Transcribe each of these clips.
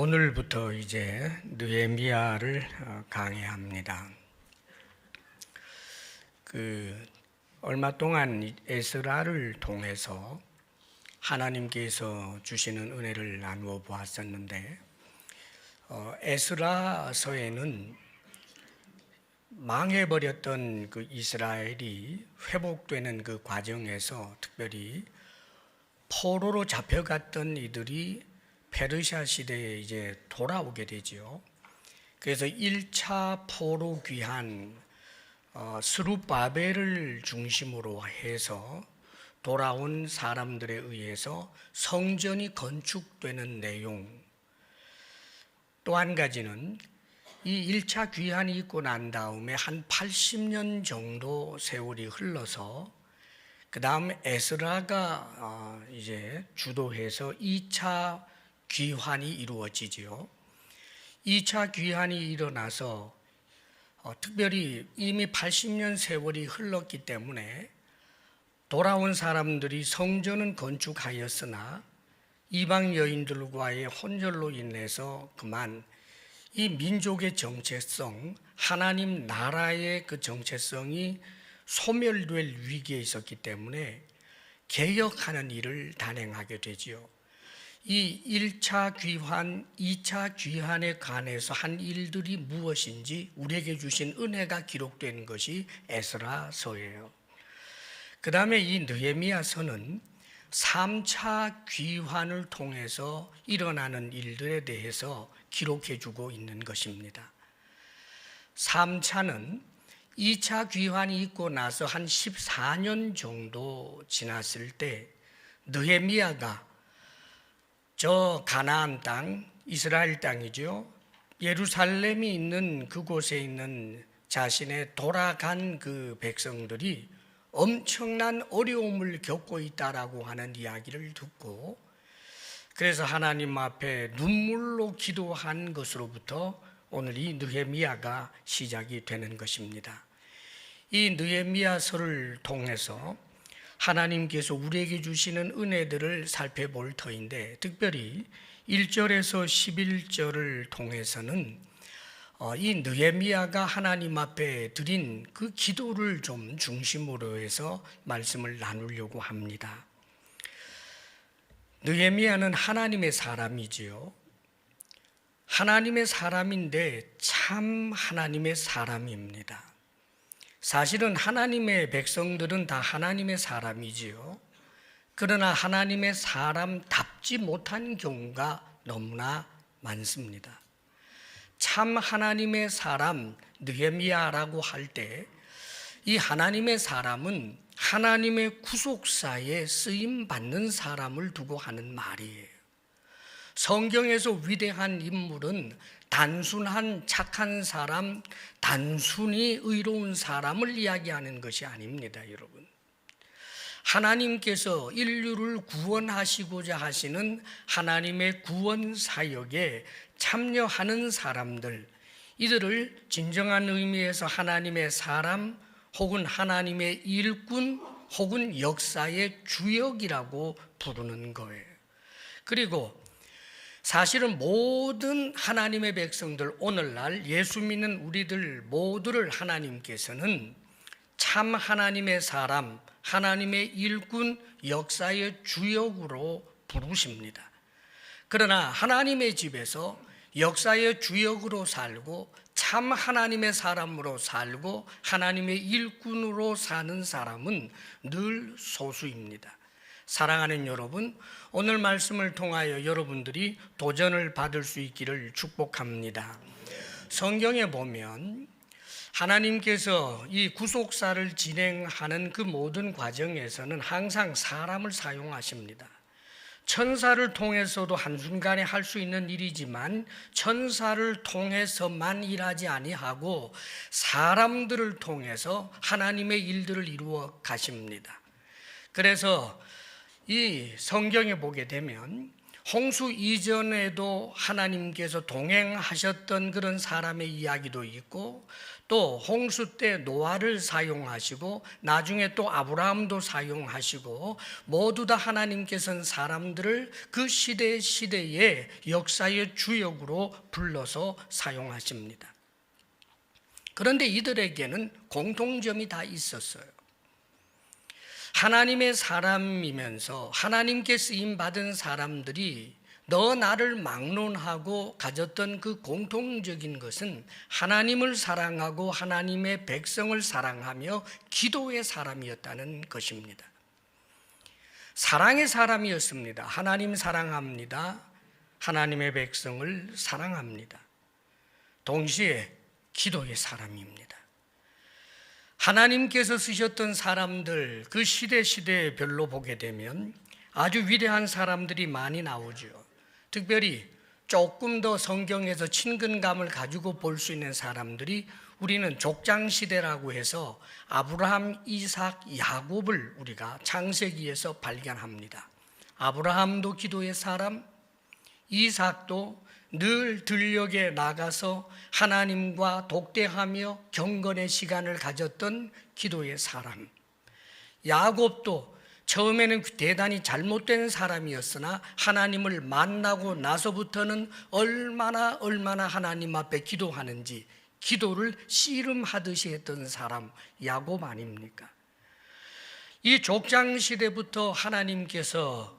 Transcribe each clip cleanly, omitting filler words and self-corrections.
오늘부터 이제 느헤미야를 강의합니다. 얼마 동안 에스라를 통해서 하나님께서 주시는 은혜를 나누어 보았었는데, 에스라서에는 망해버렸던 그 이스라엘이 회복되는 그 과정에서 특별히 포로로 잡혀갔던 이들이 페르시아 시대에 이제 돌아오게 되죠. 그래서 1차 포로 귀환 스룹바벨을 중심으로 해서 돌아온 사람들에 의해서 성전이 건축되는 내용, 또 한 가지는 이 1차 귀환이 있고 난 다음에 한 80년 정도 세월이 흘러서 그 다음 에스라가 이제 주도해서 2차 귀환이 이루어지지요. 2차 귀환이 일어나서 특별히 이미 80년 세월이 흘렀기 때문에 돌아온 사람들이 성전은 건축하였으나 이방 여인들과의 혼혈로 인해서 그만 이 민족의 정체성, 하나님 나라의 그 정체성이 소멸될 위기에 있었기 때문에 개혁하는 일을 단행하게 되지요. 이 1차 귀환, 2차 귀환에 관해서 한 일들이 무엇인지 우리에게 주신 은혜가 기록된 것이 에스라서예요. 그 다음에 이 느헤미야서는 3차 귀환을 통해서 일어나는 일들에 대해서 기록해주고 있는 것입니다. 3차는 2차 귀환이 있고 나서 한 14년 정도 지났을 때 느헤미야가 저 가나안 땅, 이스라엘 땅이죠. 예루살렘이 있는 그곳에 있는 자신의 돌아간 그 백성들이 엄청난 어려움을 겪고 있다라고 하는 이야기를 듣고, 그래서 하나님 앞에 눈물로 기도한 것으로부터 오늘 이 느헤미야가 시작이 되는 것입니다. 이 느헤미야서를 통해서 하나님께서 우리에게 주시는 은혜들을 살펴볼 터인데, 특별히 1절에서 11절을 통해서는 이 느헤미야가 하나님 앞에 드린 그 기도를 좀 중심으로 해서 말씀을 나누려고 합니다. 느헤미야는 하나님의 사람이지요. 하나님의 사람인데 참 하나님의 사람입니다. 사실은 하나님의 백성들은 다 하나님의 사람이지요. 그러나 하나님의 사람답지 못한 경우가 너무나 많습니다. 참 하나님의 사람 느헤미야라고 할 때 이 하나님의 사람은 하나님의 구속사에 쓰임받는 사람을 두고 하는 말이에요. 성경에서 위대한 인물은 단순한 착한 사람, 단순히 의로운 사람을 이야기하는 것이 아닙니다, 여러분. 하나님께서 인류를 구원하시고자 하시는 하나님의 구원 사역에 참여하는 사람들, 이들을 진정한 의미에서 하나님의 사람 혹은 하나님의 일꾼 혹은 역사의 주역이라고 부르는 거예요. 그리고 사실은 모든 하나님의 백성들, 오늘날 예수 믿는 우리들 모두를 하나님께서는 참 하나님의 사람, 하나님의 일꾼, 역사의 주역으로 부르십니다. 그러나 하나님의 집에서 역사의 주역으로 살고 참 하나님의 사람으로 살고 하나님의 일꾼으로 사는 사람은 늘 소수입니다. 사랑하는 여러분, 오늘 말씀을 통하여 여러분들이 도전을 받을 수 있기를 축복합니다. 성경에 보면 하나님께서 이 구속사를 진행하는 그 모든 과정에서는 항상 사람을 사용하십니다. 천사를 통해서도 한순간에 할 수 있는 일이지만 천사를 통해서만 일하지 아니하고 사람들을 통해서 하나님의 일들을 이루어 가십니다. 그래서 이 성경에 보게 되면 홍수 이전에도 하나님께서 동행하셨던 그런 사람의 이야기도 있고, 또 홍수 때 노아를 사용하시고 나중에 또 아브라함도 사용하시고, 모두 다 하나님께서는 사람들을 그 시대의 역사의 주역으로 불러서 사용하십니다. 그런데 이들에게는 공통점이 다 있었어요. 하나님의 사람이면서 하나님께 쓰임받은 사람들이 너 나를 막론하고 가졌던 그 공통적인 것은 하나님을 사랑하고 하나님의 백성을 사랑하며 기도의 사람이었다는 것입니다. 사랑의 사람이었습니다. 하나님 사랑합니다. 하나님의 백성을 사랑합니다. 동시에 기도의 사람입니다. 하나님께서 쓰셨던 사람들, 그 시대별로 보게 되면 아주 위대한 사람들이 많이 나오죠. 특별히 조금 더 성경에서 친근감을 가지고 볼 수 있는 사람들이, 우리는 족장시대라고 해서 아브라함, 이삭, 야곱을 우리가 창세기에서 발견합니다. 아브라함도 기도의 사람, 이삭도 늘 들녘에 나가서 하나님과 독대하며 경건의 시간을 가졌던 기도의 사람, 야곱도 처음에는 대단히 잘못된 사람이었으나 하나님을 만나고 나서부터는 얼마나 하나님 앞에 기도하는지 기도를 씨름하듯이 했던 사람, 야곱 아닙니까? 이 족장시대부터 하나님께서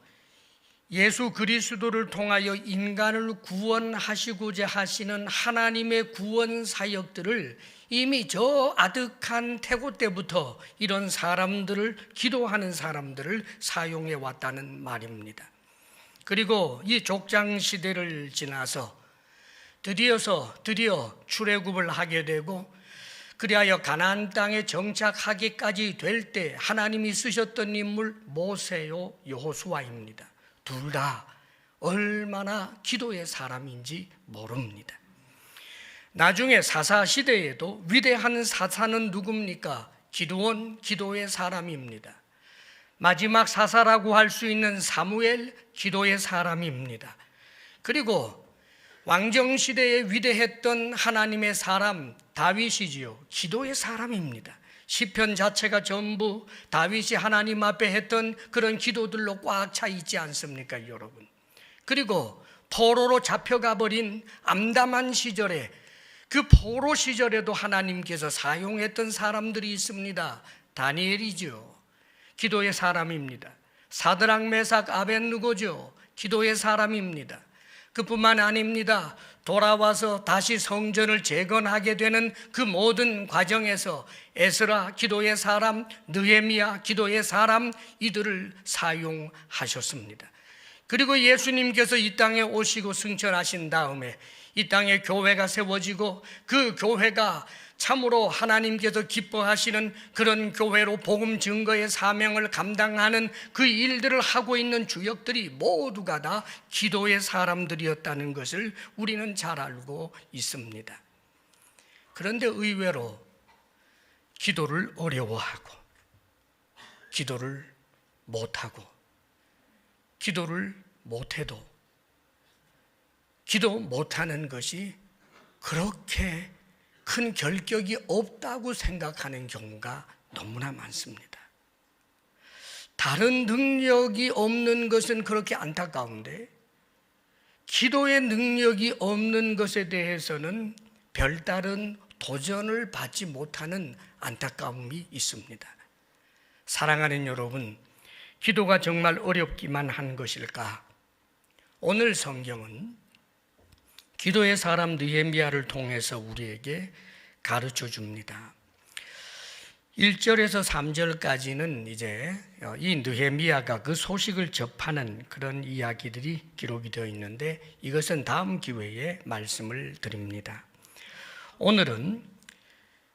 예수 그리스도를 통하여 인간을 구원하시고자 하시는 하나님의 구원 사역들을 이미 저 아득한 태고 때부터 이런 사람들을, 기도하는 사람들을 사용해 왔다는 말입니다. 그리고 이 족장 시대를 지나서 드디어 출애굽을 하게 되고, 그리하여 가나안 땅에 정착하기까지 될 때 하나님이 쓰셨던 인물 모세요, 여호수아입니다. 둘 다 얼마나 기도의 사람인지 모릅니다. 나중에 사사 시대에도 위대한 사사는 누굽니까? 기드온, 기도의 사람입니다. 마지막 사사라고 할 수 있는 사무엘, 기도의 사람입니다. 그리고 왕정시대에 위대했던 하나님의 사람 다윗이지요, 기도의 사람입니다. 시편 자체가 전부 다윗이 하나님 앞에 했던 그런 기도들로 꽉 차 있지 않습니까, 여러분? 그리고 포로로 잡혀가 버린 암담한 시절에, 그 포로 시절에도 하나님께서 사용했던 사람들이 있습니다. 다니엘이죠, 기도의 사람입니다. 사드락, 메삭, 아벳느고죠, 기도의 사람입니다. 그뿐만 아닙니다. 돌아와서 다시 성전을 재건하게 되는 그 모든 과정에서 에스라, 기도의 사람, 느헤미야, 기도의 사람, 이들을 사용하셨습니다. 그리고 예수님께서 이 땅에 오시고 승천하신 다음에 이 땅에 교회가 세워지고, 그 교회가 참으로 하나님께서 기뻐하시는 그런 교회로 복음 증거의 사명을 감당하는 그 일들을 하고 있는 주역들이 모두가 다 기도의 사람들이었다는 것을 우리는 잘 알고 있습니다. 그런데 의외로 기도를 어려워하고, 기도를 못하고, 기도를 못해도 기도 못하는 것이 그렇게 큰 결격이 없다고 생각하는 경우가 너무나 많습니다. 다른 능력이 없는 것은 그렇게 안타까운데, 기도의 능력이 없는 것에 대해서는 별다른 도전을 받지 못하는 안타까움이 있습니다. 사랑하는 여러분, 기도가 정말 어렵기만 한 것일까? 오늘 성경은 기도의 사람 느헤미야를 통해서 우리에게 가르쳐 줍니다. 1절에서 3절까지는 이제 이 느헤미야가 그 소식을 접하는 그런 이야기들이 기록이 되어 있는데, 이것은 다음 기회에 말씀을 드립니다. 오늘은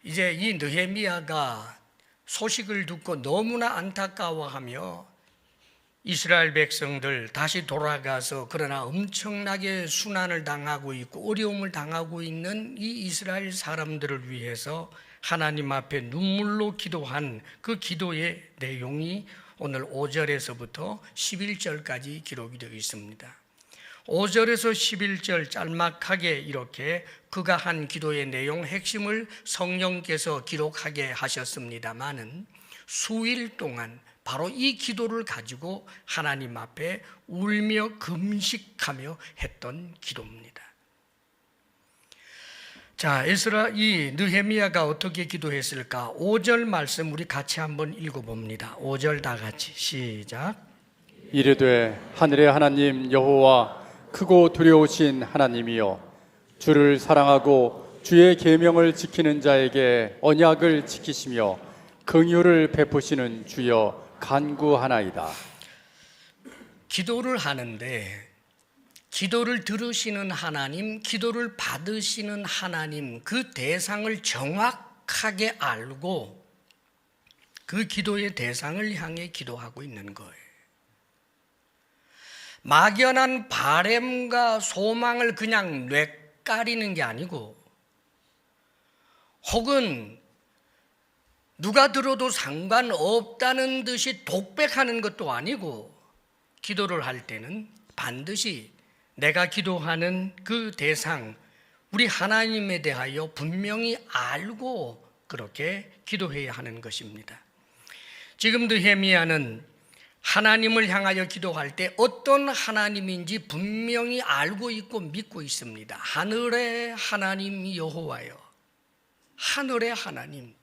이제 이 느헤미야가 소식을 듣고 너무나 안타까워하며 이스라엘 백성들 다시 돌아가서, 그러나 엄청나게 순환을 당하고 있고 어려움을 당하고 있는 이 이스라엘 사람들을 위해서 하나님 앞에 눈물로 기도한 그 기도의 내용이 오늘 5절에서부터 11절까지 기록이 되어 있습니다. 5절에서 11절 짤막하게 이렇게 그가 한 기도의 내용 핵심을 성령께서 기록하게 하셨습니다마는 수일 동안 바로 이 기도를 가지고 하나님 앞에 울며 금식하며 했던 기도입니다. 자, 이 느헤미야가 어떻게 기도했을까? 5절 말씀 우리 같이 한번 읽어봅니다. 5절 다 같이 시작. 이르되 하늘의 하나님 여호와 크고 두려우신 하나님이여, 주를 사랑하고 주의 계명을 지키는 자에게 언약을 지키시며 긍휼을 베푸시는 주여 간구하나이다. 기도를 하는데 기도를 들으시는 하나님, 기도를 받으시는 하나님, 그 대상을 정확하게 알고 그 기도의 대상을 향해 기도하고 있는 거예요. 막연한 바램과 소망을 그냥 뇌까리는 게 아니고, 혹은 누가 들어도 상관없다는 듯이 독백하는 것도 아니고, 기도를 할 때는 반드시 내가 기도하는 그 대상, 우리 하나님에 대하여 분명히 알고 그렇게 기도해야 하는 것입니다. 지금 느헤미야는 하나님을 향하여 기도할 때 어떤 하나님인지 분명히 알고 있고 믿고 있습니다. 하늘의 하나님 여호와여, 하늘의 하나님,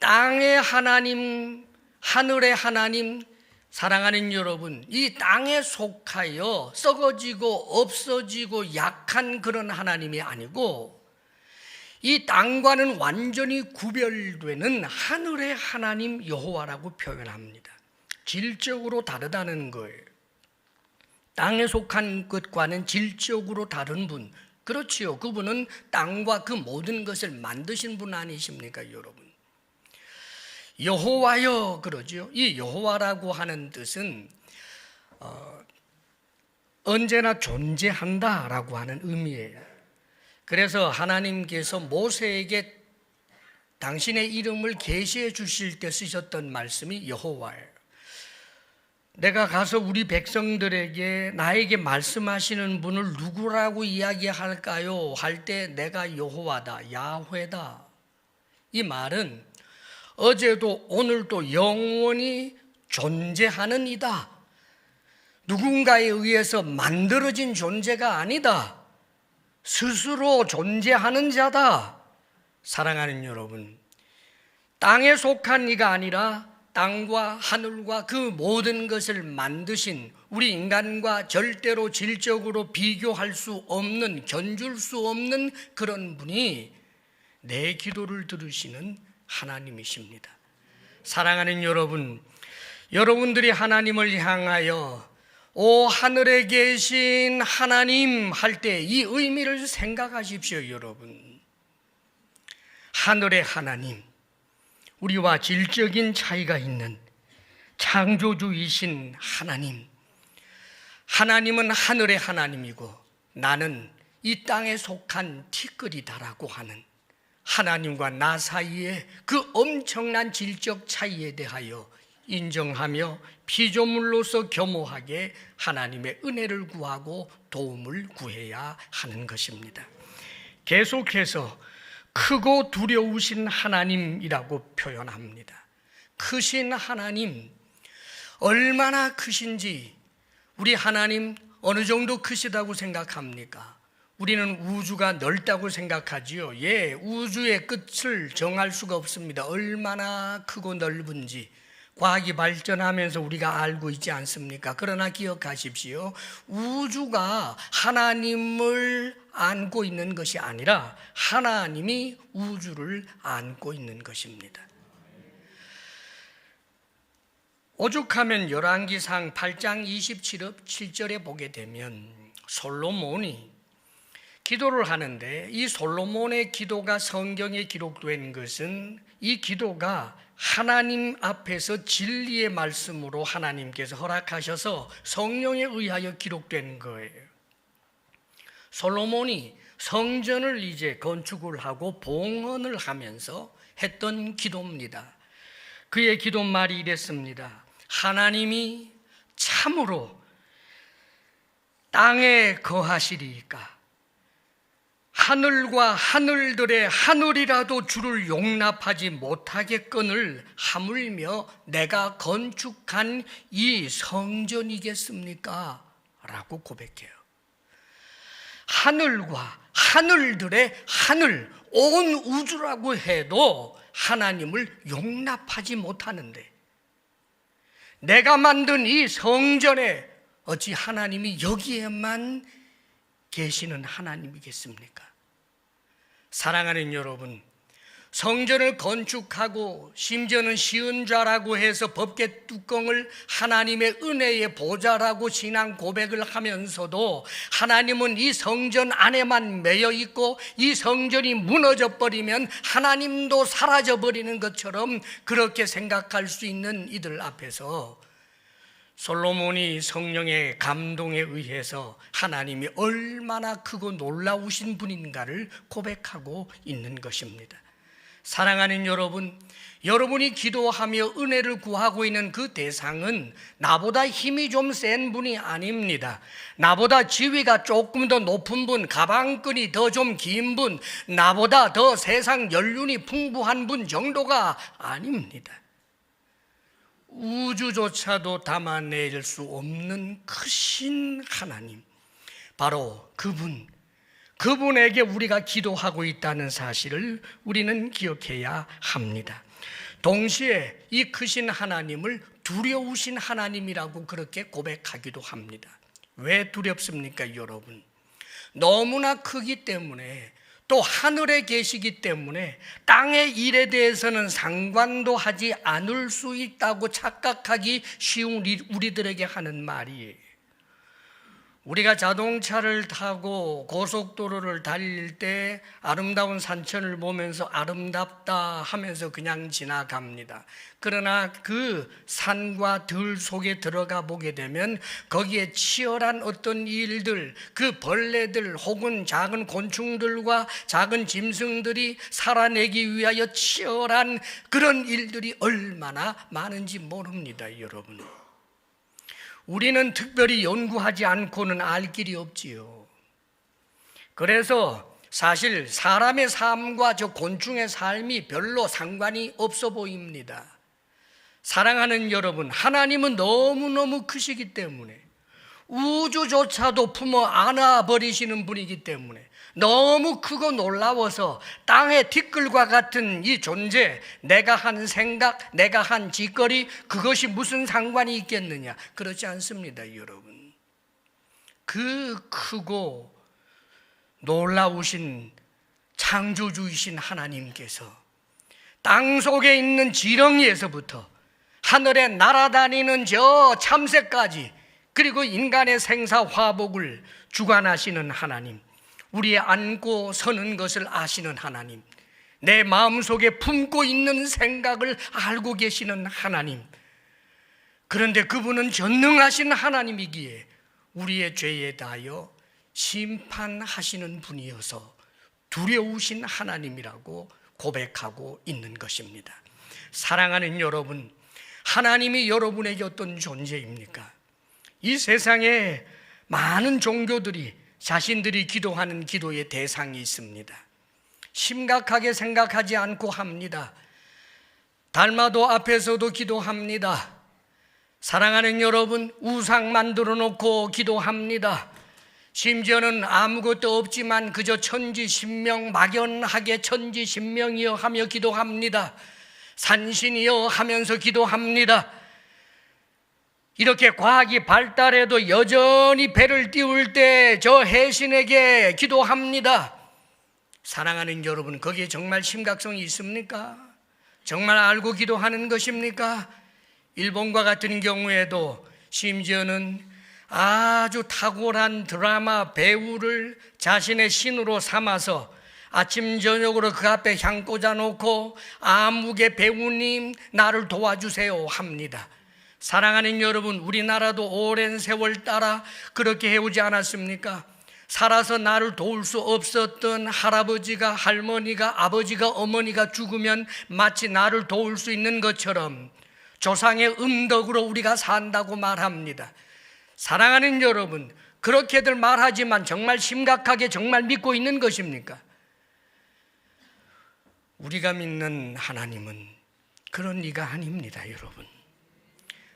땅의 하나님, 하늘의 하나님. 사랑하는 여러분, 이 땅에 속하여 썩어지고 없어지고 약한 그런 하나님이 아니고 이 땅과는 완전히 구별되는 하늘의 하나님 여호와라고 표현합니다. 질적으로 다르다는 거예요. 땅에 속한 것과는 질적으로 다른 분, 그렇지요. 그분은 땅과 그 모든 것을 만드신 분 아니십니까, 여러분? 여호와여 그러죠. 이 여호와라고 하는 뜻은 언제나 존재한다라고 하는 의미예요. 그래서 하나님께서 모세에게 당신의 이름을 계시해 주실 때 쓰셨던 말씀이 여호와예요. 내가 가서 우리 백성들에게 나에게 말씀하시는 분을 누구라고 이야기할까요? 할 때 내가 여호와다, 야훼다. 이 말은 어제도 오늘도 영원히 존재하는 이다. 누군가에 의해서 만들어진 존재가 아니다. 스스로 존재하는 자다. 사랑하는 여러분, 땅에 속한 이가 아니라 땅과 하늘과 그 모든 것을 만드신 우리 인간과 절대로 질적으로 비교할 수 없는, 견줄 수 없는 그런 분이 내 기도를 들으시는 하나님이십니다. 사랑하는 여러분, 여러분들이 하나님을 향하여 오 하늘에 계신 하나님 할 때 이 의미를 생각하십시오. 여러분, 하늘의 하나님, 우리와 질적인 차이가 있는 창조주이신 하나님, 하나님은 하늘의 하나님이고 나는 이 땅에 속한 티끌이다라고 하는 하나님과 나 사이의 그 엄청난 질적 차이에 대하여 인정하며 피조물로서 겸허하게 하나님의 은혜를 구하고 도움을 구해야 하는 것입니다. 계속해서 크고 두려우신 하나님이라고 표현합니다. 크신 하나님, 얼마나 크신지, 우리 하나님 어느 정도 크시다고 생각합니까? 우리는 우주가 넓다고 생각하지요. 예, 우주의 끝을 정할 수가 없습니다. 얼마나 크고 넓은지 과학이 발전하면서 우리가 알고 있지 않습니까? 그러나 기억하십시오. 우주가 하나님을 안고 있는 것이 아니라 하나님이 우주를 안고 있는 것입니다. 오죽하면 열왕기상 8장 27절에 보게 되면 솔로몬이 기도를 하는데, 이 솔로몬의 기도가 성경에 기록된 것은 이 기도가 하나님 앞에서 진리의 말씀으로 하나님께서 허락하셔서 성령에 의하여 기록된 거예요. 솔로몬이 성전을 이제 건축을 하고 봉헌을 하면서 했던 기도입니다. 그의 기도말이 이랬습니다. 하나님이 참으로 땅에 거하시리이까 하늘과 하늘들의 하늘이라도 주를 용납하지 못하겠거늘 하물며 내가 건축한 이 성전이겠습니까? 라고 고백해요. 하늘과 하늘들의 하늘, 온 우주라고 해도 하나님을 용납하지 못하는데 내가 만든 이 성전에 어찌 하나님이 여기에만 계시는 하나님이겠습니까? 사랑하는 여러분, 성전을 건축하고 심지어는 쉬운 자라고 해서 법궤 뚜껑을 하나님의 은혜의 보좌라고 신앙 고백을 하면서도 하나님은 이 성전 안에만 매여 있고 이 성전이 무너져 버리면 하나님도 사라져 버리는 것처럼 그렇게 생각할 수 있는 이들 앞에서 솔로몬이 성령의 감동에 의해서 하나님이 얼마나 크고 놀라우신 분인가를 고백하고 있는 것입니다. 사랑하는 여러분, 여러분이 기도하며 은혜를 구하고 있는 그 대상은 나보다 힘이 좀 센 분이 아닙니다. 나보다 지위가 조금 더 높은 분, 가방끈이 더 좀 긴 분, 나보다 더 세상 연륜이 풍부한 분 정도가 아닙니다. 우주조차도 담아낼 수 없는 크신 하나님, 바로 그분에게 우리가 기도하고 있다는 사실을 우리는 기억해야 합니다. 동시에 이 크신 하나님을 두려우신 하나님이라고 그렇게 고백하기도 합니다. 왜 두렵습니까, 여러분? 너무나 크기 때문에, 또 하늘에 계시기 때문에 땅의 일에 대해서는 상관도 하지 않을 수 있다고 착각하기 쉬운 우리들에게 하는 말이에요. 우리가 자동차를 타고 고속도로를 달릴 때 아름다운 산천을 보면서 아름답다 하면서 그냥 지나갑니다. 그러나 그 산과 들 속에 들어가 보게 되면 거기에 치열한 어떤 일들, 그 벌레들 혹은 작은 곤충들과 작은 짐승들이 살아내기 위하여 치열한 그런 일들이 얼마나 많은지 모릅니다, 여러분. 우리는 특별히 연구하지 않고는 알 길이 없지요. 그래서 사실 사람의 삶과 저 곤충의 삶이 별로 상관이 없어 보입니다. 사랑하는 여러분, 하나님은 너무너무 크시기 때문에 우주조차도 품어 안아버리시는 분이기 때문에 너무 크고 놀라워서 땅의 티끌과 같은 이 존재, 내가 한 생각, 내가 한 짓거리, 그것이 무슨 상관이 있겠느냐? 그렇지 않습니다, 여러분. 그 크고 놀라우신 창조주이신 하나님께서 땅 속에 있는 지렁이에서부터 하늘에 날아다니는 저 참새까지, 그리고 인간의 생사화복을 주관하시는 하나님, 우리의 앉고 서는 것을 아시는 하나님, 내 마음속에 품고 있는 생각을 알고 계시는 하나님, 그런데 그분은 전능하신 하나님이기에 우리의 죄에 대하여 심판하시는 분이어서 두려우신 하나님이라고 고백하고 있는 것입니다. 사랑하는 여러분, 하나님이 여러분에게 어떤 존재입니까? 이 세상에 많은 종교들이 자신들이 기도하는 기도의 대상이 있습니다. 심각하게 생각하지 않고 합니다. 달마도 앞에서도 기도합니다. 사랑하는 여러분, 우상 만들어 놓고 기도합니다. 심지어는 아무것도 없지만 그저 천지신명, 막연하게 천지신명이여 하며 기도합니다. 산신이여 하면서 기도합니다. 이렇게 과학이 발달해도 여전히 배를 띄울 때 저 해신에게 기도합니다. 사랑하는 여러분, 거기에 정말 심각성이 있습니까? 정말 알고 기도하는 것입니까? 일본과 같은 경우에도 심지어는 아주 탁월한 드라마 배우를 자신의 신으로 삼아서 아침 저녁으로 그 앞에 향 꽂아놓고 암흑의 배우님 나를 도와주세요 합니다. 사랑하는 여러분, 우리나라도 오랜 세월 따라 그렇게 해오지 않았습니까? 살아서 나를 도울 수 없었던 할아버지가, 할머니가, 아버지가, 어머니가 죽으면 마치 나를 도울 수 있는 것처럼 조상의 음덕으로 우리가 산다고 말합니다. 사랑하는 여러분, 그렇게들 말하지만 정말 심각하게 정말 믿고 있는 것입니까? 우리가 믿는 하나님은 그런 이가 아닙니다, 여러분.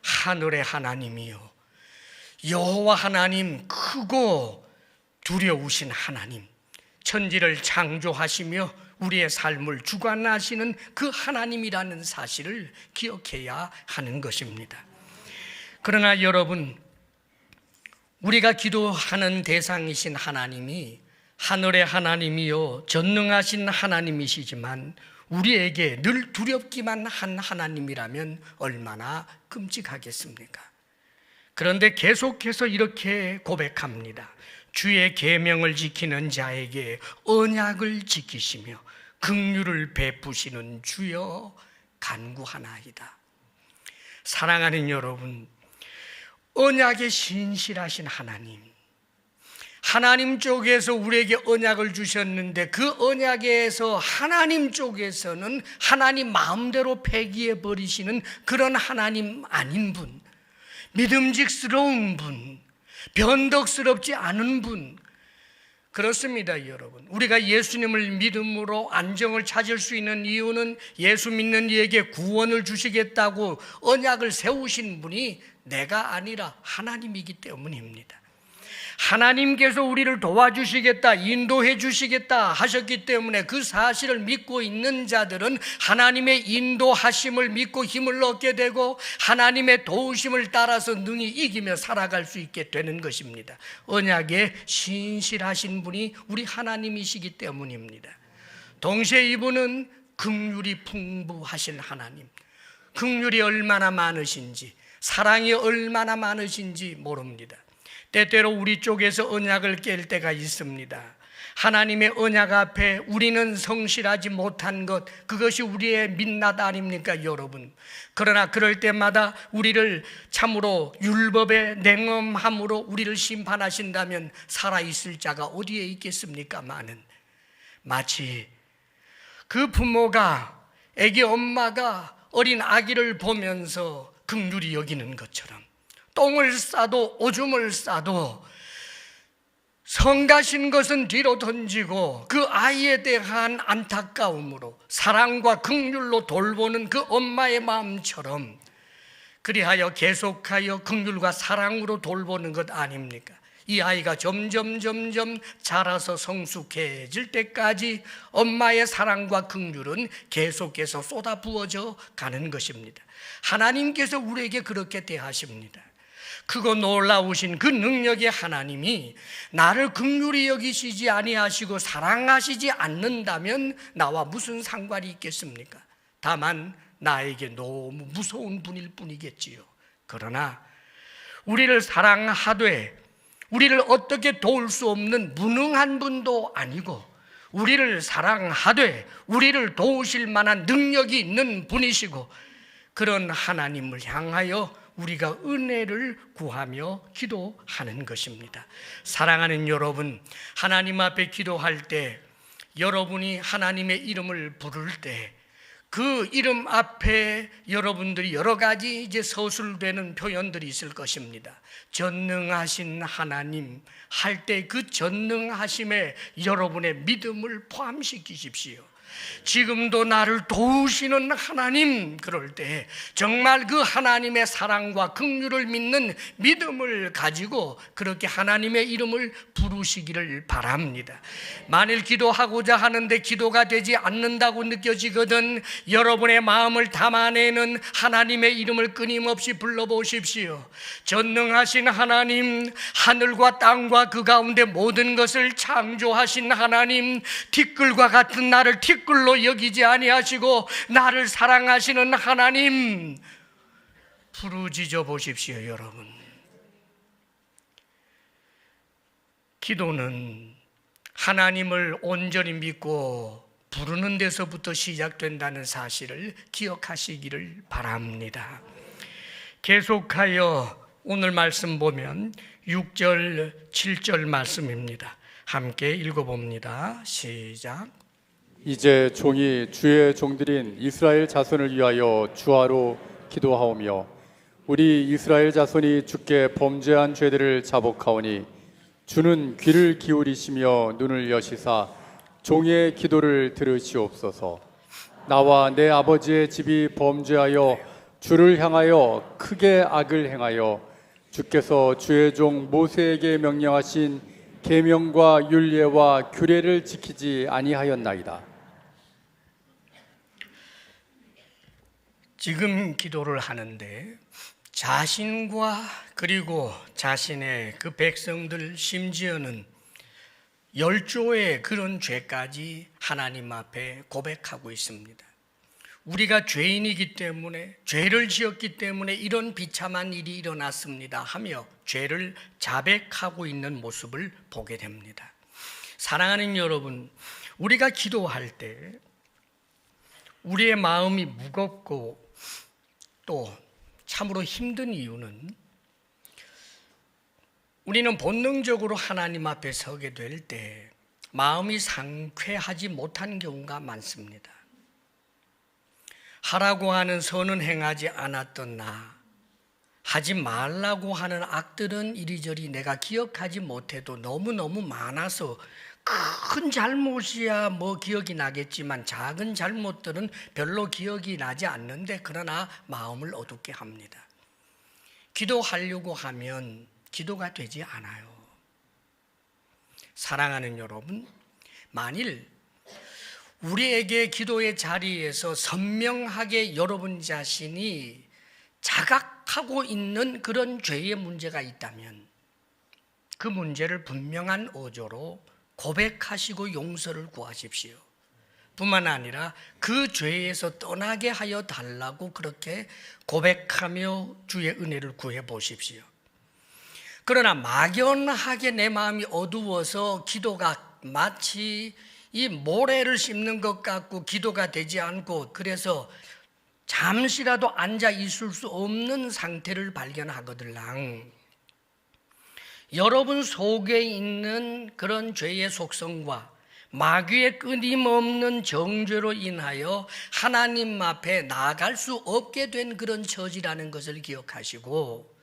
하늘의 하나님이요, 여호와 하나님, 크고 두려우신 하나님, 천지를 창조하시며 우리의 삶을 주관하시는 그 하나님이라는 사실을 기억해야 하는 것입니다. 그러나 여러분, 우리가 기도하는 대상이신 하나님이 하늘의 하나님이요 전능하신 하나님이시지만 우리에게 늘 두렵기만 한 하나님이라면 얼마나 끔찍하겠습니까? 그런데 계속해서 이렇게 고백합니다. 주의 계명을 지키는 자에게 언약을 지키시며 긍휼을 베푸시는 주여 간구하나이다. 사랑하는 여러분, 언약에 신실하신 하나님 쪽에서 우리에게 언약을 주셨는데 그 언약에서 하나님 쪽에서는 하나님 마음대로 폐기해 버리시는 그런 하나님 아닌 분, 믿음직스러운 분, 변덕스럽지 않은 분, 그렇습니다. 여러분, 우리가 예수님을 믿음으로 안정을 찾을 수 있는 이유는 예수 믿는 이에게 구원을 주시겠다고 언약을 세우신 분이 내가 아니라 하나님이기 때문입니다. 하나님께서 우리를 도와주시겠다, 인도해 주시겠다 하셨기 때문에 그 사실을 믿고 있는 자들은 하나님의 인도하심을 믿고 힘을 얻게 되고 하나님의 도우심을 따라서 능히 이기며 살아갈 수 있게 되는 것입니다. 언약에 신실하신 분이 우리 하나님이시기 때문입니다. 동시에 이분은 긍휼이 풍부하신 하나님, 긍휼이 얼마나 많으신지, 사랑이 얼마나 많으신지 모릅니다. 때때로 우리 쪽에서 언약을 깰 때가 있습니다. 하나님의 언약 앞에 우리는 성실하지 못한 것, 그것이 우리의 민낯 아닙니까, 여러분? 그러나 그럴 때마다 우리를 참으로 율법의 냉엄함으로 우리를 심판하신다면 살아있을 자가 어디에 있겠습니까? 마치 그 부모가, 아기 엄마가 어린 아기를 보면서 긍휼히 여기는 것처럼 똥을 싸도 오줌을 싸도 성가신 것은 뒤로 던지고 그 아이에 대한 안타까움으로 사랑과 긍휼로 돌보는 그 엄마의 마음처럼 그리하여 계속하여 긍휼과 사랑으로 돌보는 것 아닙니까? 이 아이가 점점 자라서 성숙해질 때까지 엄마의 사랑과 긍휼은 계속해서 쏟아 부어져 가는 것입니다. 하나님께서 우리에게 그렇게 대하십니다. 크고 놀라우신 그 능력의 하나님이 나를 긍휼히 여기시지 아니하시고 사랑하시지 않는다면 나와 무슨 상관이 있겠습니까? 다만 나에게 너무 무서운 분일 뿐이겠지요. 그러나 우리를 사랑하되 우리를 어떻게 도울 수 없는 무능한 분도 아니고 우리를 사랑하되 우리를 도우실 만한 능력이 있는 분이시고 그런 하나님을 향하여 우리가 은혜를 구하며 기도하는 것입니다. 사랑하는 여러분, 하나님 앞에 기도할 때 여러분이 하나님의 이름을 부를 때 그 이름 앞에 여러분들이 여러 가지 이제 서술되는 표현들이 있을 것입니다. 전능하신 하나님 할 때 그 전능하심에 여러분의 믿음을 포함시키십시오. 지금도 나를 도우시는 하나님, 그럴 때 정말 그 하나님의 사랑과 긍휼을 믿는 믿음을 가지고 그렇게 하나님의 이름을 부르시기를 바랍니다. 만일 기도하고자 하는데 기도가 되지 않는다고 느껴지거든 여러분의 마음을 담아내는 하나님의 이름을 끊임없이 불러보십시오. 전능하신 하나님, 하늘과 땅과 그 가운데 모든 것을 창조하신 하나님, 티끌과 같은 나를 티끌로 여기지 아니하시고 나를 사랑하시는 하나님, 부르짖어 보십시오. 여러분, 기도는 하나님을 온전히 믿고 부르는 데서부터 시작된다는 사실을 기억하시기를 바랍니다. 계속하여 오늘 말씀 보면 6절, 7절 말씀입니다. 함께 읽어봅니다. 시작. 이제 종이 주의 종들인 이스라엘 자손을 위하여 주하로 기도하오며 우리 이스라엘 자손이 주께 범죄한 죄들을 자복하오니 주는 귀를 기울이시며 눈을 여시사 종의 기도를 들으시옵소서. 나와 내 아버지의 집이 범죄하여 주를 향하여 크게 악을 행하여 주께서 주의 종 모세에게 명령하신 계명과 율례와 규례를 지키지 아니하였나이다. 지금 기도를 하는데 자신과 그리고 자신의 그 백성들 심지어는 열조의 그런 죄까지 하나님 앞에 고백하고 있습니다. 우리가 죄인이기 때문에 죄를 지었기 때문에 이런 비참한 일이 일어났습니다 하며 죄를 자백하고 있는 모습을 보게 됩니다. 사랑하는 여러분, 우리가 기도할 때 우리의 마음이 무겁고 또 참으로 힘든 이유는 우리는 본능적으로 하나님 앞에 서게 될 때 마음이 상쾌하지 못한 경우가 많습니다. 하라고 하는 선은 행하지 않았던 나, 하지 말라고 하는 악들은 이리저리 내가 기억하지 못해도 너무너무 많아서 큰 잘못이야 뭐 기억이 나겠지만 작은 잘못들은 별로 기억이 나지 않는데 그러나 마음을 어둡게 합니다. 기도하려고 하면 기도가 되지 않아요. 사랑하는 여러분, 만일 우리에게 기도의 자리에서 선명하게 여러분 자신이 자각하고 있는 그런 죄의 문제가 있다면 그 문제를 분명한 어조로 고백하시고 용서를 구하십시오. 뿐만 아니라 그 죄에서 떠나게 하여 달라고 그렇게 고백하며 주의 은혜를 구해 보십시오. 그러나 막연하게 내 마음이 어두워서 기도가 마치 이 모래를 씹는 것 같고 기도가 되지 않고 그래서 잠시라도 앉아 있을 수 없는 상태를 발견하거들랑 여러분 속에 있는 그런 죄의 속성과 마귀의 끊임없는 정죄로 인하여 하나님 앞에 나아갈 수 없게 된 그런 처지라는 것을 기억하시고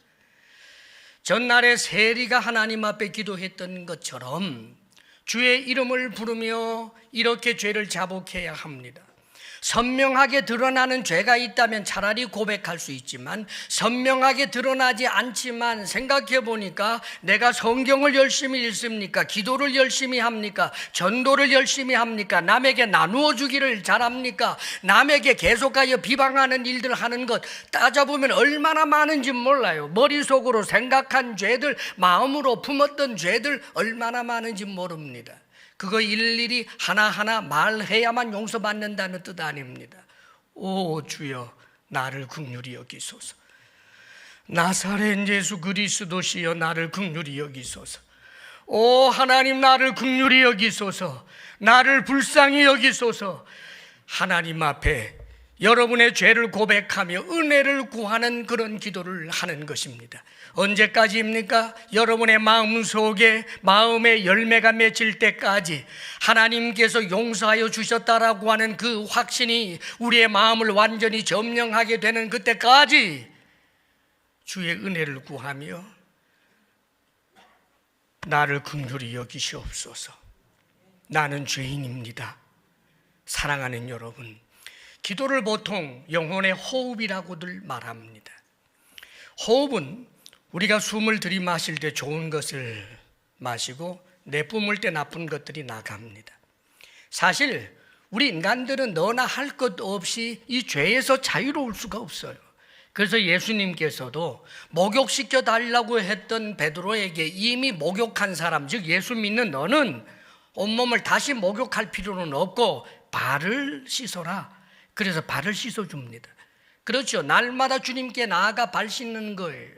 전날에 세리가 하나님 앞에 기도했던 것처럼 주의 이름을 부르며 이렇게 죄를 자복해야 합니다. 선명하게 드러나는 죄가 있다면 차라리 고백할 수 있지만 선명하게 드러나지 않지만 생각해 보니까 내가 성경을 열심히 읽습니까? 기도를 열심히 합니까? 전도를 열심히 합니까? 남에게 나누어 주기를 잘합니까? 남에게 계속하여 비방하는 일들 하는 것 따져보면 얼마나 많은지 몰라요. 머릿속으로 생각한 죄들, 마음으로 품었던 죄들 얼마나 많은지 모릅니다. 그거 일일이 하나하나 말해야만 용서받는다는 뜻 아닙니다. 오 주여 나를 긍휼히 여기소서. 나사렛 예수 그리스도시여 나를 긍휼히 여기소서. 오 하나님 나를 긍휼히 여기소서. 나를 불쌍히 여기소서. 하나님 앞에 여러분의 죄를 고백하며 은혜를 구하는 그런 기도를 하는 것입니다. 언제까지입니까? 여러분의 마음속에 마음의 열매가 맺힐 때까지 하나님께서 용서하여 주셨다라고 하는 그 확신이 우리의 마음을 완전히 점령하게 되는 그때까지 주의 은혜를 구하며 나를 긍휼히 여기시옵소서. 나는 죄인입니다. 사랑하는 여러분, 기도를 보통 영혼의 호흡이라고들 말합니다. 호흡은 우리가 숨을 들이마실 때 좋은 것을 마시고 내뿜을 때 나쁜 것들이 나갑니다. 사실 우리 인간들은 너나 할 것 없이 이 죄에서 자유로울 수가 없어요. 그래서 예수님께서도 목욕시켜 달라고 했던 베드로에게 이미 목욕한 사람, 즉 예수 믿는 너는 온몸을 다시 목욕할 필요는 없고 발을 씻어라. 그래서 발을 씻어줍니다. 그렇죠. 날마다 주님께 나아가 발 씻는 거예요.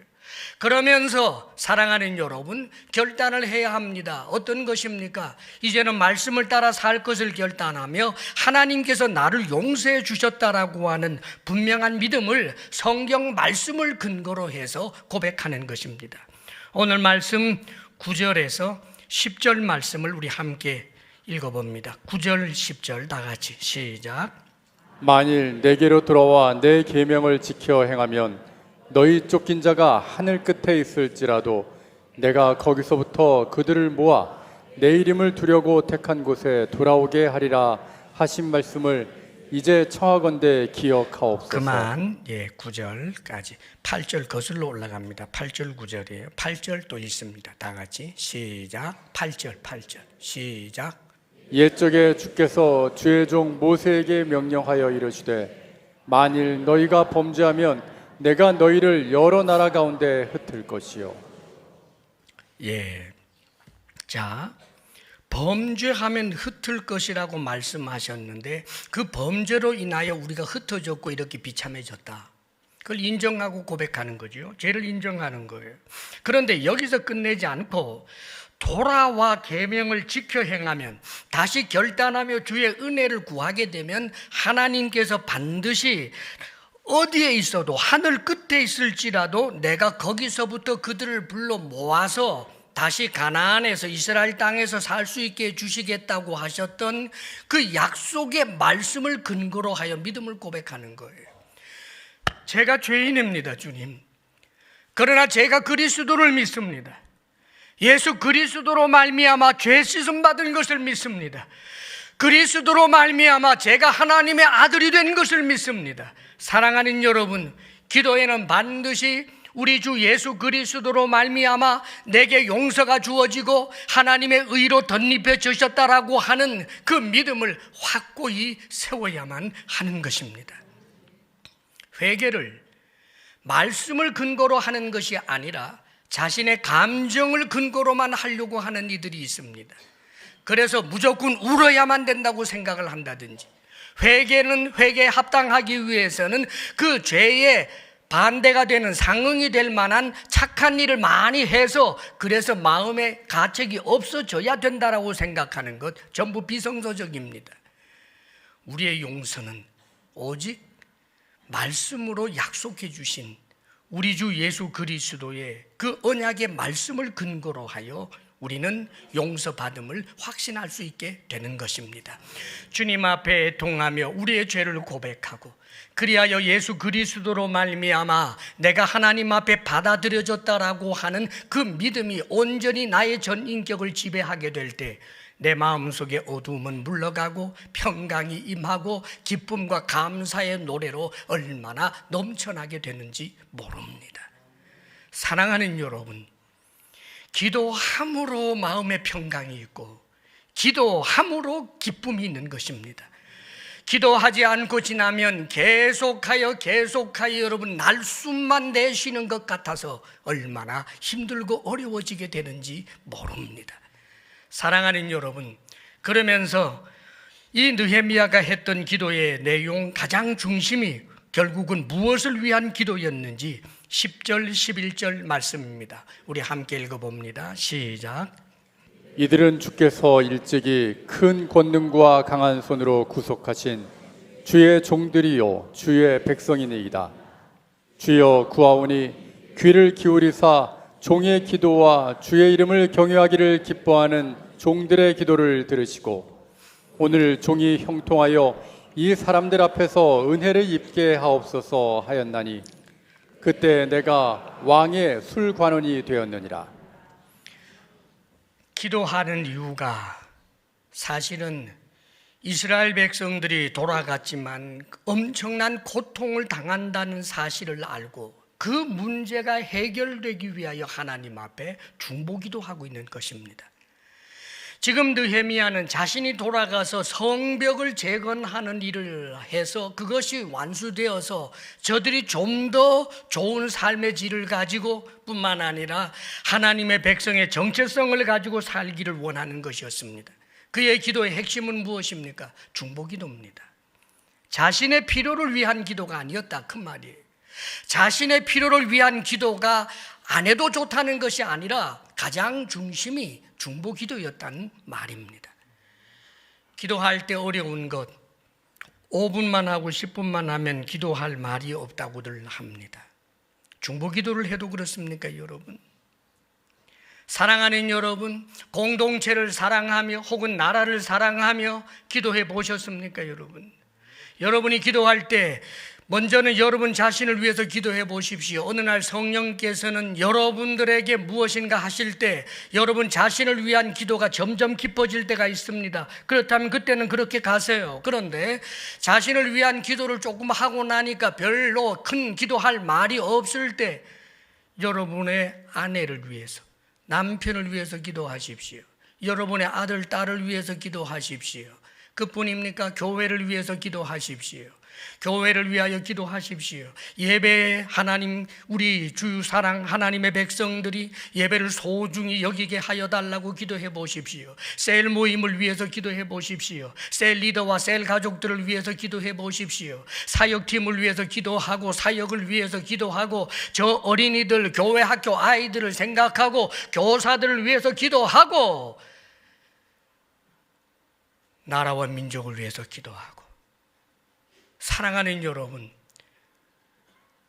그러면서 사랑하는 여러분, 결단을 해야 합니다. 어떤 것입니까? 이제는 말씀을 따라 살 것을 결단하며 하나님께서 나를 용서해 주셨다라고 하는 분명한 믿음을 성경 말씀을 근거로 해서 고백하는 것입니다. 오늘 말씀 9절에서 10절 말씀을 우리 함께 읽어봅니다. 9절 10절 다 같이 시작. 만일 내게로 돌아와 내 계명을 지켜 행하면 너희 쫓긴 자가 하늘 끝에 있을지라도 내가 거기서부터 그들을 모아 내 이름을 두려고 택한 곳에 돌아오게 하리라 하신 말씀을 이제 청하건대 기억하옵소서. 그만. 9절까지 8절 거슬러 올라갑니다. 8절 9절이에요. 8절 또 있습니다. 다 같이 시작. 8절 시작. 옛적에 주께서 주의 종 모세에게 명령하여 이르시되 만일 너희가 범죄하면 내가 너희를 여러 나라 가운데 흩을 것이요. 자, 범죄하면 흩을 것이라고 말씀하셨는데 그 범죄로 인하여 우리가 흩어졌고 이렇게 비참해졌다. 그걸 인정하고 고백하는 거죠. 죄를 인정하는 거예요. 그런데 여기서 끝내지 않고 돌아와 계명을 지켜 행하면, 다시 결단하며 주의 은혜를 구하게 되면 하나님께서 반드시 어디에 있어도, 하늘 끝에 있을지라도 내가 거기서부터 그들을 불러 모아서 다시 가나안에서, 이스라엘 땅에서 살 수 있게 해주시겠다고 하셨던 그 약속의 말씀을 근거로 하여 믿음을 고백하는 거예요. 제가 죄인입니다, 주님. 그러나 제가 그리스도를 믿습니다. 예수 그리스도로 말미암아 죄 씻음 받은 것을 믿습니다. 그리스도로 말미암아 제가 하나님의 아들이 된 것을 믿습니다. 사랑하는 여러분, 기도에는 반드시 우리 주 예수 그리스도로 말미암아 내게 용서가 주어지고 하나님의 의로 덧입혀 주셨다라고 하는 그 믿음을 확고히 세워야만 하는 것입니다. 회개를 말씀을 근거로 하는 것이 아니라 자신의 감정을 근거로만 하려고 하는 이들이 있습니다. 그래서 무조건 울어야만 된다고 생각을 한다든지, 회개는 회개에 합당하기 위해서는 그 죄의 반대가 되는, 상응이 될 만한 착한 일을 많이 해서 그래서 마음의 가책이 없어져야 된다라고 생각하는 것, 전부 비성서적입니다. 우리의 용서는 오직 말씀으로 약속해 주신 우리 주 예수 그리스도의 그 언약의 말씀을 근거로 하여 우리는 용서받음을 확신할 수 있게 되는 것입니다. 주님 앞에 동하며 우리의 죄를 고백하고, 그리하여 예수 그리스도로 말미암아 내가 하나님 앞에 받아들여졌다라고 하는 그 믿음이 온전히 나의 전 인격을 지배하게 될 때 내 마음속의 어두움은 물러가고 평강이 임하고 기쁨과 감사의 노래로 얼마나 넘쳐나게 되는지 모릅니다. 사랑하는 여러분, 기도함으로 마음의 평강이 있고 기도함으로 기쁨이 있는 것입니다. 기도하지 않고 지나면 계속하여 여러분 날숨만 내쉬는 것 같아서 얼마나 힘들고 어려워지게 되는지 모릅니다. 사랑하는 여러분, 그러면서 이 느헤미야가 했던 기도의 내용 가장 중심이 결국은 무엇을 위한 기도였는지 10절 11절 말씀입니다. 우리 함께 읽어봅니다. 시작. 이들은 주께서 일찍이 큰 권능과 강한 손으로 구속하신 주의 종들이요 주의 백성이니이다. 주여 구하오니 귀를 기울이사 종의 기도와 주의 이름을 경외하기를 기뻐하는 종들의 기도를 들으시고 오늘 종이 형통하여 이 사람들 앞에서 은혜를 입게 하옵소서 하였나니 그때 내가 왕의 술관원이 되었느니라. 기도하는 이유가 사실은 이스라엘 백성들이 돌아갔지만 엄청난 고통을 당한다는 사실을 알고 그 문제가 해결되기 위하여 하나님 앞에 중보기도 하고 있는 것입니다. 지금 느헤미야는 자신이 돌아가서 성벽을 재건하는 일을 해서 그것이 완수되어서 저들이 좀 더 좋은 삶의 질을 가지고 뿐만 아니라 하나님의 백성의 정체성을 가지고 살기를 원하는 것이었습니다. 그의 기도의 핵심은 무엇입니까? 중보기도입니다. 자신의 필요를 위한 기도가 아니었다, 그 말이에요. 자신의 필요를 위한 기도가 안 해도 좋다는 것이 아니라 가장 중심이 중보기도였다는 말입니다. 기도할 때 어려운 것, 5분만 하고 10분만 하면 기도할 말이 없다고들 합니다. 중보기도를 해도 그렇습니까, 여러분? 사랑하는 여러분, 공동체를 사랑하며 혹은 나라를 사랑하며 기도해 보셨습니까, 여러분? 여러분이 기도할 때 먼저는 여러분 자신을 위해서 기도해 보십시오. 어느 날 성령께서는 여러분들에게 무엇인가 하실 때 여러분 자신을 위한 기도가 점점 깊어질 때가 있습니다. 그렇다면 그때는 그렇게 가세요. 그런데 자신을 위한 기도를 조금 하고 나니까 별로 큰 기도할 말이 없을 때 여러분의 아내를 위해서, 남편을 위해서 기도하십시오. 여러분의 아들, 딸을 위해서 기도하십시오. 그뿐입니까? 교회를 위해서 기도하십시오. 교회를 위하여 기도하십시오. 예배 하나님, 우리 주 사랑 하나님의 백성들이 예배를 소중히 여기게 하여 달라고 기도해 보십시오. 셀 모임을 위해서 기도해 보십시오. 셀 리더와 셀 가족들을 위해서 기도해 보십시오. 사역팀을 위해서 기도하고 사역을 위해서 기도하고 저 어린이들, 교회 학교 아이들을 생각하고 교사들을 위해서 기도하고 나라와 민족을 위해서 기도하고 사랑하는 여러분,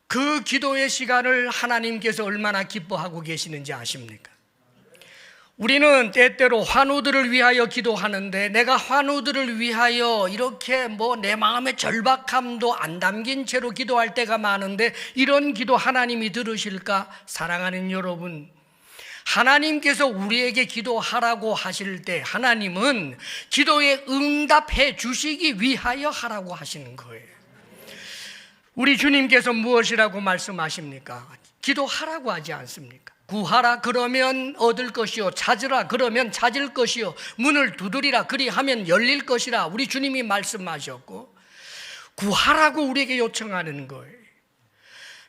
그 기도의 시간을 하나님께서 얼마나 기뻐하고 계시는지 아십니까? 우리는 때때로 환우들을 위하여 기도하는데 내가 환우들을 위하여 이렇게 내 마음의 절박함도 안 담긴 채로 기도할 때가 많은데 이런 기도 하나님이 들으실까? 사랑하는 여러분, 하나님께서 우리에게 기도하라고 하실 때 하나님은 기도에 응답해 주시기 위하여 하라고 하시는 거예요. 우리 주님께서 무엇이라고 말씀하십니까? 기도하라고 하지 않습니까? 구하라 그러면 얻을 것이요, 찾으라 그러면 찾을 것이요, 문을 두드리라 그리하면 열릴 것이라 우리 주님이 말씀하셨고, 구하라고 우리에게 요청하는 거예요.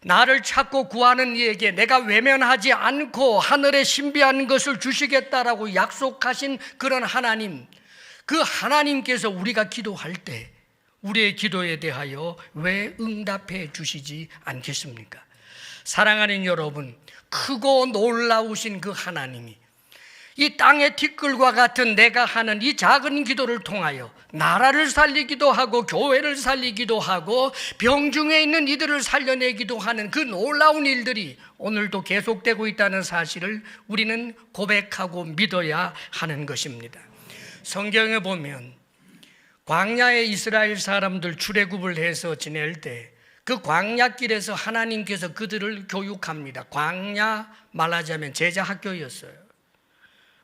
나를 찾고 구하는 이에게 내가 외면하지 않고 하늘의 신비한 것을 주시겠다라고 약속하신 그런 하나님, 그 하나님께서 우리가 기도할 때 우리의 기도에 대하여 왜 응답해 주시지 않겠습니까? 사랑하는 여러분, 크고 놀라우신 그 하나님이 이 땅의 티끌과 같은 내가 하는 이 작은 기도를 통하여 나라를 살리기도 하고 교회를 살리기도 하고 병중에 있는 이들을 살려내기도 하는 그 놀라운 일들이 오늘도 계속되고 있다는 사실을 우리는 고백하고 믿어야 하는 것입니다. 성경에 보면 광야의 이스라엘 사람들 출애굽을 해서 지낼 때 그 광야길에서 하나님께서 그들을 교육합니다. 광야 말하자면 제자 학교였어요.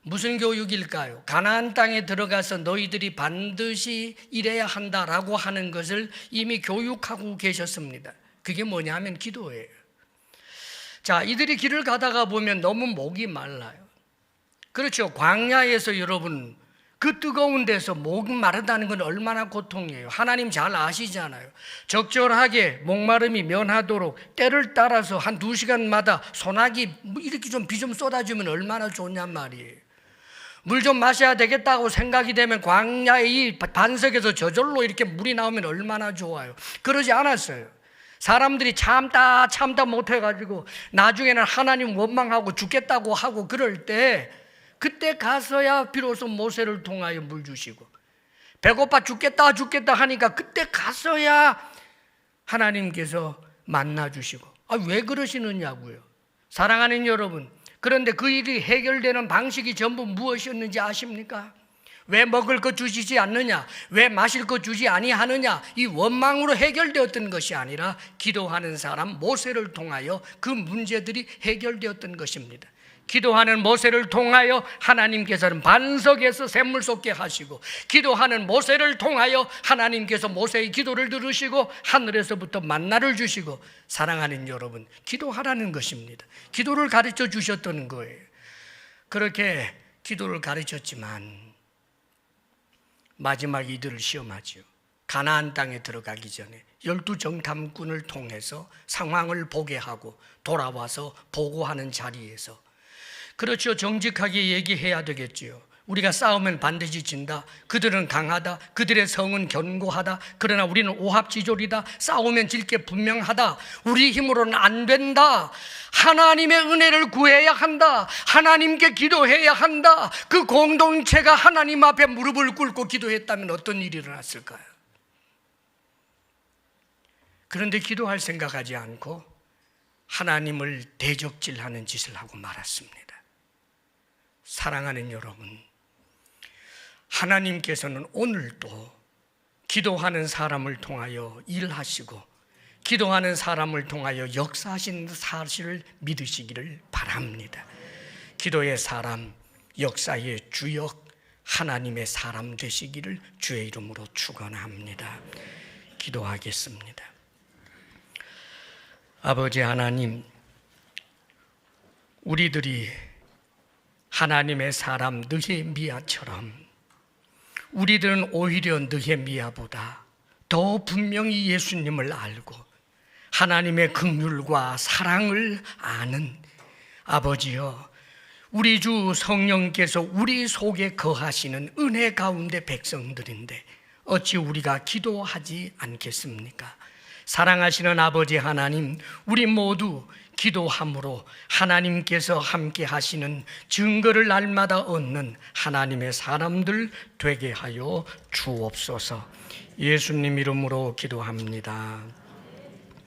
무슨 교육일까요? 가나안 땅에 들어가서 너희들이 반드시 이래야 한다라고 하는 것을 이미 교육하고 계셨습니다. 그게 뭐냐면 기도예요. 자, 이들이 길을 가다가 보면 너무 목이 말라요. 그렇죠. 광야에서 여러분 그 뜨거운 데서 목이 마르다는 건 얼마나 고통이에요. 하나님 잘 아시잖아요. 적절하게 목마름이 면하도록 때를 따라서 한 2시간마다 소나기 이렇게 좀 비 좀 쏟아주면 얼마나 좋냔 말이에요. 물 좀 마셔야 되겠다고 생각이 되면 광야의 이 반석에서 저절로 이렇게 물이 나오면 얼마나 좋아요. 그러지 않았어요. 사람들이 참다 못해가지고 나중에는 하나님 원망하고 죽겠다고 하고 그럴 때 그때 가서야 비로소 모세를 통하여 물 주시고, 배고파 죽겠다 하니까 그때 가서야 하나님께서 만나 주시고. 왜 그러시느냐고요. 사랑하는 여러분, 그런데 그 일이 해결되는 방식이 전부 무엇이었는지 아십니까? 왜 먹을 것 주시지 않느냐, 왜 마실 것 주지 아니하느냐, 이 원망으로 해결되었던 것이 아니라 기도하는 사람 모세를 통하여 그 문제들이 해결되었던 것입니다. 기도하는 모세를 통하여 하나님께서는 반석에서 샘물 솟게 하시고, 기도하는 모세를 통하여 하나님께서 모세의 기도를 들으시고 하늘에서부터 만나를 주시고, 사랑하는 여러분, 기도하라는 것입니다. 기도를 가르쳐 주셨던 거예요. 그렇게 기도를 가르쳤지만 마지막 이들을 시험하죠. 가나안 땅에 들어가기 전에 12 정탐꾼을 통해서 상황을 보게 하고 돌아와서 보고하는 자리에서, 그렇죠, 정직하게 얘기해야 되겠지요. 우리가 싸우면 반드시 진다. 그들은 강하다. 그들의 성은 견고하다. 그러나 우리는 오합지졸이다. 싸우면 질 게 분명하다. 우리 힘으로는 안 된다. 하나님의 은혜를 구해야 한다. 하나님께 기도해야 한다. 그 공동체가 하나님 앞에 무릎을 꿇고 기도했다면 어떤 일이 일어났을까요? 그런데 기도할 생각하지 않고 하나님을 대적질하는 짓을 하고 말았습니다. 사랑하는 여러분, 하나님께서는 오늘도 기도하는 사람을 통하여 일하시고 기도하는 사람을 통하여 역사하신 사실을 믿으시기를 바랍니다. 기도의 사람, 역사의 주역, 하나님의 사람 되시기를 주의 이름으로 축원합니다. 기도하겠습니다. 아버지 하나님, 우리들이 하나님의 사람 느헤미야처럼 우리들은 오히려 느헤미야보다 더 분명히 예수님을 알고 하나님의 긍휼과 사랑을 아는 아버지여, 우리 주 성령께서 우리 속에 거하시는 은혜 가운데 백성들인데 어찌 우리가 기도하지 않겠습니까? 사랑하시는 아버지 하나님, 우리 모두 기도함으로 하나님께서 함께 하시는 증거를 날마다 얻는 하나님의 사람들 되게 하여 주옵소서. 예수님 이름으로 기도합니다.